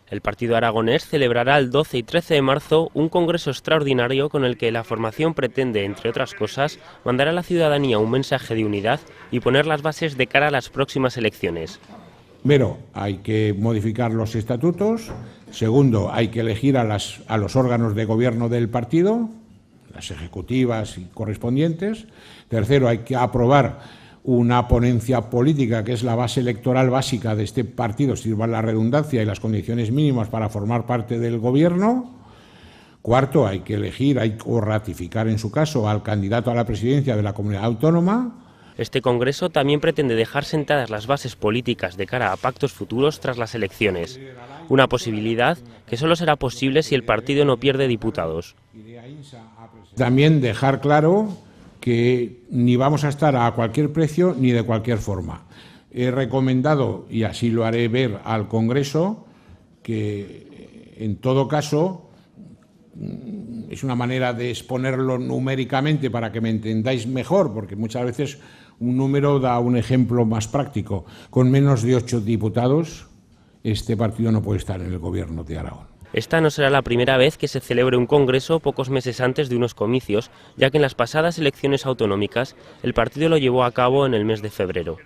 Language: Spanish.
El partido aragonés celebrará el 12 y 13 de marzo un congreso extraordinario con el que la formación pretende, entre otras cosas, mandar a la ciudadanía un mensaje de unidad y poner las bases de cara a las próximas elecciones. Primero, hay que modificar los estatutos. Segundo, hay que elegir a los órganos de gobierno del partido, las ejecutivas y correspondientes. Tercero, hay que aprobar una ponencia política que es la base electoral básica de este partido, sirva la redundancia y las condiciones mínimas para formar parte del gobierno. Cuarto, hay que elegir o ratificar en su caso al candidato a la presidencia de la comunidad autónoma. Este congreso también pretende dejar sentadas las bases políticas de cara a pactos futuros tras las elecciones, una posibilidad que solo será posible si el partido no pierde diputados. También dejar claro que ni vamos a estar a cualquier precio ni de cualquier forma. He recomendado, y así lo haré ver al Congreso, que en todo caso es una manera de exponerlo numéricamente para que me entendáis mejor, porque muchas veces un número da un ejemplo más práctico. Con menos de 8 diputados, este partido no puede estar en el gobierno de Aragón. Esta no será la primera vez que se celebre un congreso pocos meses antes de unos comicios, ya que en las pasadas elecciones autonómicas el partido lo llevó a cabo en el mes de febrero.